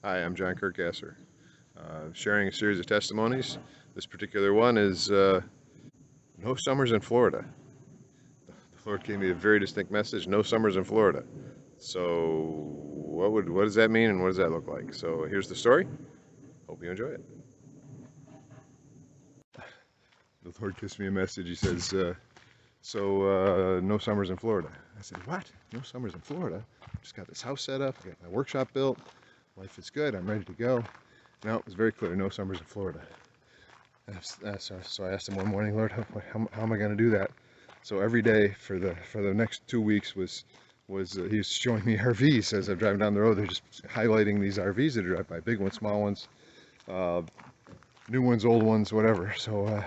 Hi, I'm John Kirkgasser, sharing a series of testimonies. This particular one is no summers in Florida. The Lord gave me a very distinct message: no summers in Florida. So, what does that mean, and what does that look like? So, here's the story. Hope you enjoy it. The Lord gives me a message. He says, no summers in Florida. I said, what? No summers in Florida? Just got this house set up. I got my workshop built. Life is good. I'm ready to go. No, it was very clear. No summers in Florida. So I asked him one morning, Lord, how am I going to do that? So every day for the next 2 weeks he was showing me RVs as I'm driving down the road. They're just highlighting these RVs that are drive by, big ones, small ones, uh, new ones, old ones, whatever. So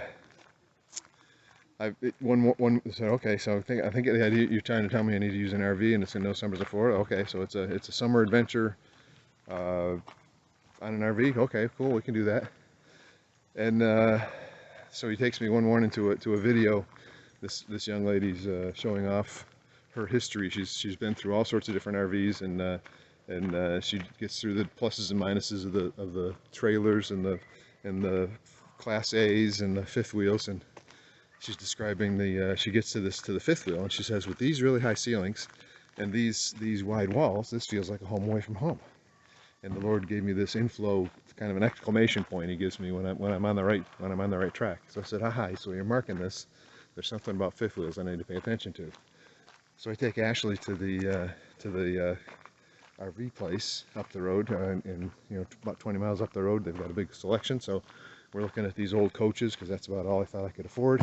one said, okay, so I think the idea you're trying to tell me I need to use an RV and it's in no summers in Florida. Okay, so it's a summer adventure on an RV. Okay, cool, we can do that. And so he takes me one morning to a video. This young lady's showing off her history. She's been through all sorts of different RVs, and she gets through the pluses and minuses of the trailers and the Class A's and the fifth wheels. And she's describing she gets to the fifth wheel, and she says, with these really high ceilings and these wide walls, this feels like a home away from home. And the Lord gave me this inflow, kind of an exclamation point he gives me when I'm on the right track. So I said, aha, so you're marking this. There's something about fifth wheels I need to pay attention to. So I take Ashley to the RV place up the road, and about 20 miles up the road, they've got a big selection. So we're looking at these old coaches because that's about all I thought I could afford.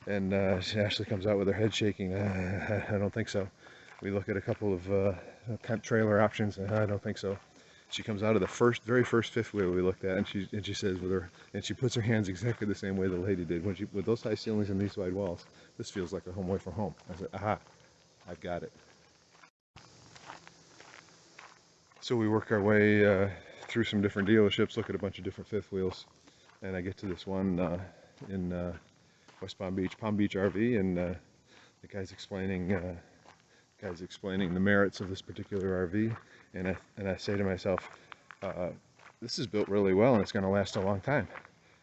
And Ashley comes out with her head shaking. I don't think so. We look at a couple of trailer options. I don't think so. She comes out of the very first fifth wheel we looked at, and she says she puts her hands exactly the same way the lady did with those high ceilings and these wide walls. This feels like a home away from home. I said, aha, I've got it. So we work our way through some different dealerships, look at a bunch of different fifth wheels, and I get to this one in West Palm Beach RV, and the guy's explaining the merits of this particular RV, and I say to myself, this is built really well and it's going to last a long time.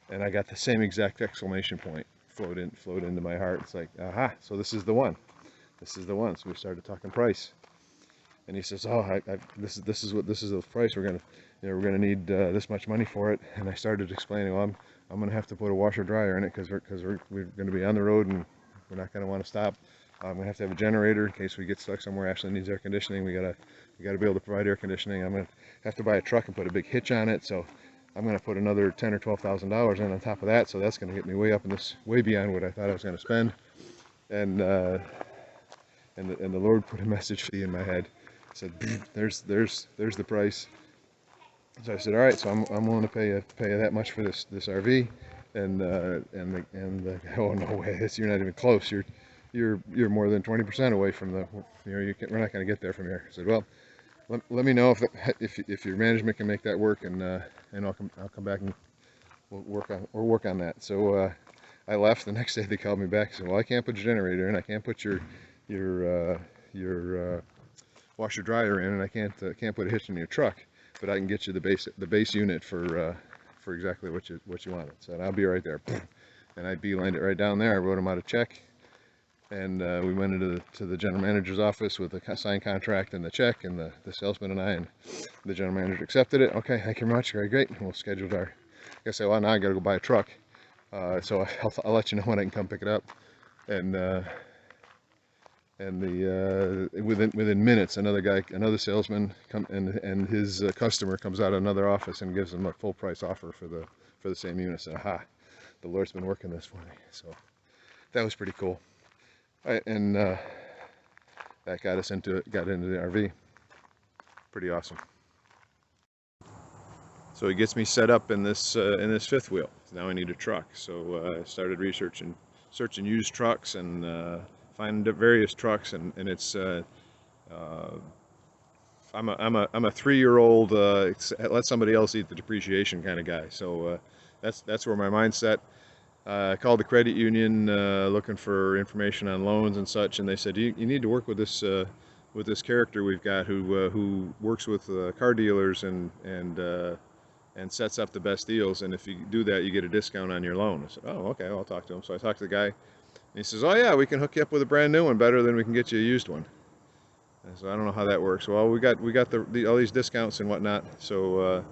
And I got the same exact exclamation point flowed into my heart. It's like, aha, so this is the one. This is the one. So we started talking price, and he says, oh, this is the price. We're gonna need this much money for it. And I started explaining, well, I'm gonna have to put a washer dryer in it because we're gonna be on the road and we're not gonna want to stop. I'm gonna have to have a generator in case we get stuck somewhere. Ashley needs air conditioning. We gotta be able to provide air conditioning. I'm gonna have to buy a truck and put a big hitch on it. So I'm gonna put another $10,000 or $12,000 in on top of that. So that's gonna get me way beyond what I thought I was gonna spend. And the Lord put a message in my head. Said, there's the price. So I said, all right, so I'm willing to pay that much for this RV. And oh, no way, you're not even close. You're more than 20% away from we're not going to get there from here. I said, well, let me know if your management can make that work, and I'll come back and we'll work on that. So I left. The next day they called me back and said, well, I can't put your generator in, I can't put your washer dryer in, and I can't put a hitch in your truck, but I can get you the base unit for exactly what you wanted. So I'll be right there. And I beelined it right down there. I wrote him out a check, and we went into the general manager's office with the signed contract and the check, and the salesman and the general manager accepted it. Okay, thank you very much. Very great. We'll schedule our. I say, well, now I got to go buy a truck. So I'll let you know when I can come pick it up. And within minutes, another salesman and his customer comes out of another office and gives them a full price offer for the same unit. So, aha, the Lord's been working this for me. So that was pretty cool. And that got into the RV. Pretty awesome. So he gets me set up in this fifth wheel. Now I need a truck. So I started searching used trucks and finding various trucks, and it's I'm a 3-year-old let somebody else eat the depreciation kind of guy. So that's where my mindset. I called the credit union looking for information on loans and such, and they said you need to work with this this character we've got who works with car dealers and sets up the best deals. And if you do that, you get a discount on your loan. I said, oh, okay, I'll talk to him. So I talked to the guy, and he says, oh yeah, we can hook you up with a brand new one better than we can get you a used one. And so I don't know how that works. Well, we got all these discounts and whatnot. So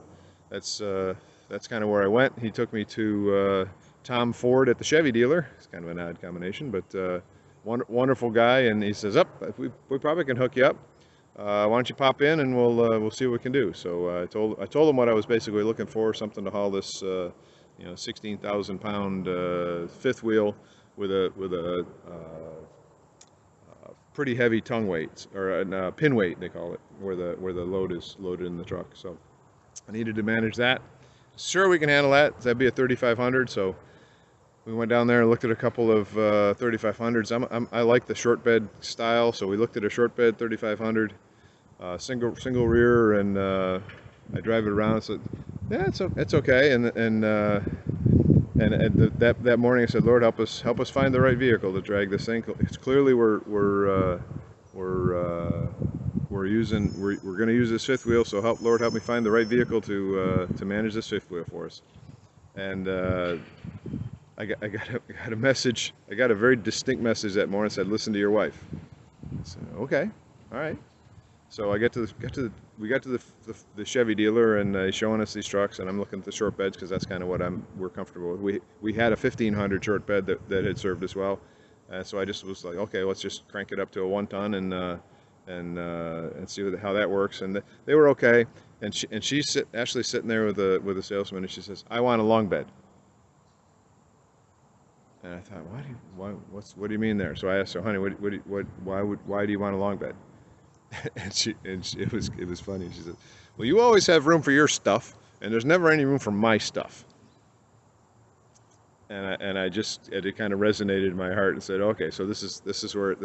that's kind of where I went. He took me to Tom Ford at the Chevy dealer. It's kind of an odd combination, but wonderful guy. And he says, "Up, we probably can hook you up. Why don't you pop in and we'll see what we can do." So I told him what I was basically looking for, something to haul this 16,000 pound fifth wheel with a pretty heavy tongue weight, or a pin weight they call it, where the load is loaded in the truck. So I needed to manage that. Sure, we can handle that. That'd be a 3500. So we went down there and looked at a couple of 3500s. I like the short bed style, so we looked at a short bed 3500, single rear, and I drive it around. So yeah, it's okay. And that morning I said, Lord, help us find the right vehicle to drag this thing. It's clearly we're going to use this fifth wheel, so Lord, help me find the right vehicle to manage this fifth wheel for us. And I got a message. I got a very distinct message that morning. Said, listen to your wife. I said, okay, all right. So I we got to the Chevy dealer, and he's showing us these trucks, and I'm looking at the short beds because that's kind of what we're comfortable with. We had a 1500 short bed that had served us well, so I just was like, okay, let's just crank it up to a 1 ton and see how that works. And they were okay. And she's actually sitting there with a salesman, and she says, I want a long bed. And I thought, what do you mean there? So I asked her, honey, why do you want a long bed? and it was funny. She said, well, you always have room for your stuff, and there's never any room for my stuff. And it kind of resonated in my heart, and said, okay, so this is where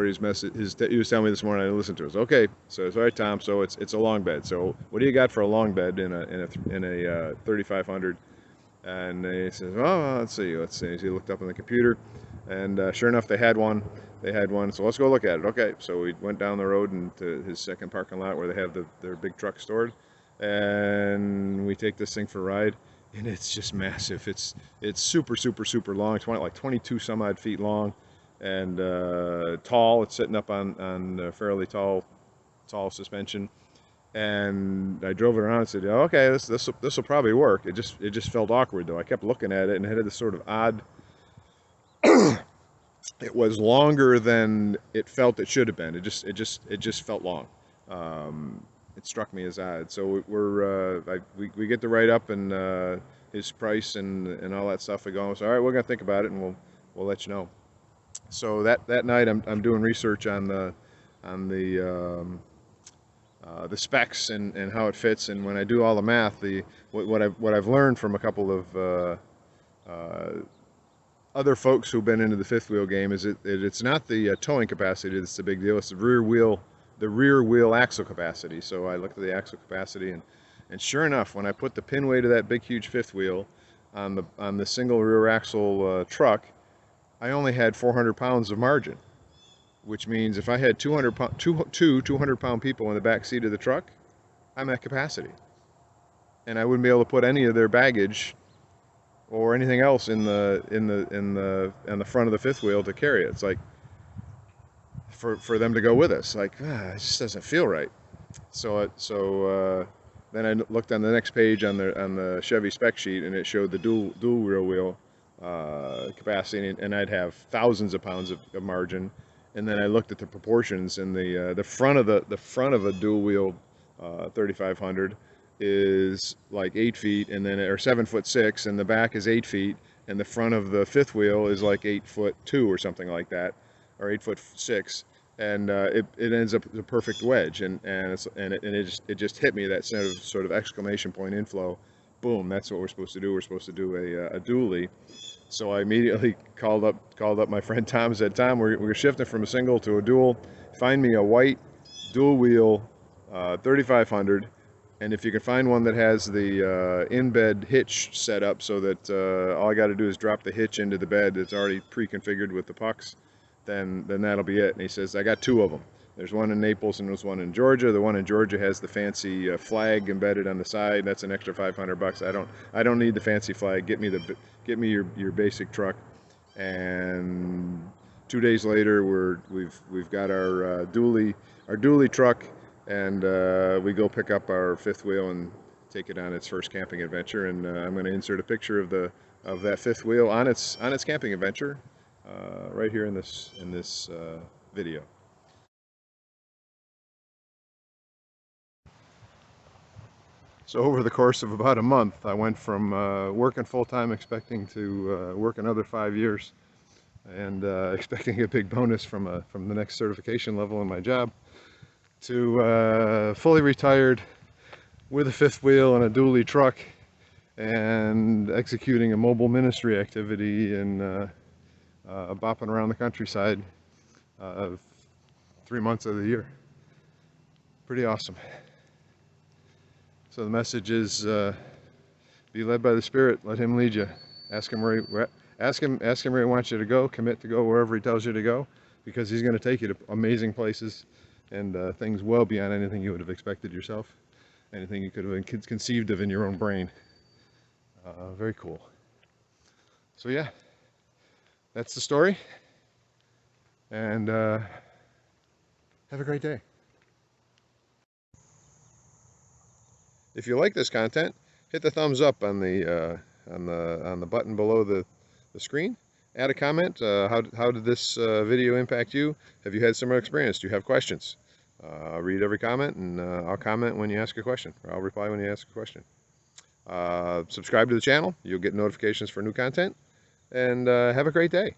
his message, he was telling me this morning. I listened to it. Okay, so it's all right, Tom. So it's a long bed. So what do you got for a long bed in a 3500? And he says, oh, let's see. So he looked up on the computer, and sure enough, they had one. So let's go look at it. Okay, so we went down the road into his second parking lot where they have their big truck stored, and we take this thing for a ride, and it's just massive. It's super long, 22 some odd feet long, and tall. It's sitting up on fairly tall suspension. And I drove it around and said, oh, okay, this will probably work. It just felt awkward though. I kept looking at it, and it had this sort of odd. It was longer than it felt it should have been. It just felt long. It struck me as odd. So we get the write up and his price and all that stuff. We go, so all right, we're gonna think about it, and we'll let you know. So that night I'm doing research on the specs and how it fits. And when I do all the math, what I've learned from a couple of other folks who've been into the fifth wheel game is it's not the towing capacity that's the big deal. It's the rear wheel axle capacity. So I looked at the axle capacity, and sure enough, when I put the pin weight of that big huge fifth wheel on the single rear axle truck, I only had 400 pounds of margin, which means if I had 200 pound people in the back seat of the truck, I'm at capacity, and I wouldn't be able to put any of their baggage or anything else in the front of the fifth wheel to carry it. It's like for them to go with us, like it just doesn't feel right. So then I looked on the next page on the Chevy spec sheet, and it showed the dual rear wheel capacity, and I'd have thousands of pounds of margin. And then I looked at the proportions, and the front of a dual wheel 3500 is like 8 feet, and then or 7'6", and the back is 8 feet, and the front of the fifth wheel is like 8'2" or something like that, or 8'6", and it ends up the perfect wedge, and it just hit me, that sort of exclamation point inflow, boom, that's what we're supposed to do. We're supposed to do a dually. So I immediately called up my friend Tom and said, Tom, we're shifting from a single to a dual. Find me a white dual wheel 3500, and if you can find one that has the in-bed hitch set up so that all I got to do is drop the hitch into the bed. It's already pre-configured with the pucks. then that'll be it. And he says, I got 2 of them. There's one in Naples and there's one in Georgia. The one in Georgia has the fancy flag embedded on the side. That's an extra $500. I don't need the fancy flag. Get me your basic truck. And 2 days later, we've got our dually truck, and we go pick up our 5th wheel and take it on its first camping adventure. And I'm going to insert a picture of that 5th wheel on its camping adventure right here in this video. So over the course of about a month, I went from working full-time, expecting to work another 5 years, and expecting a big bonus from the next certification level in my job, to fully retired with a 5th wheel and a dually truck, and executing a mobile ministry activity and bopping around the countryside 3 months of the year. Pretty awesome. So the message is, be led by the Spirit. Let Him lead you. Ask Him where He wants you to go. Commit to go wherever He tells you to go, because He's going to take you to amazing places and things well beyond anything you would have expected yourself, anything you could have conceived of in your own brain. Very cool. So yeah, that's the story. And have a great day. If you like this content, hit the thumbs up on the button below the screen. Add a comment. How did this video impact you? Have you had similar experience? Do you have questions? I'll read every comment, and I'll comment when you ask a question, or I'll reply when you ask a question. Subscribe to the channel. You'll get notifications for new content. And have a great day.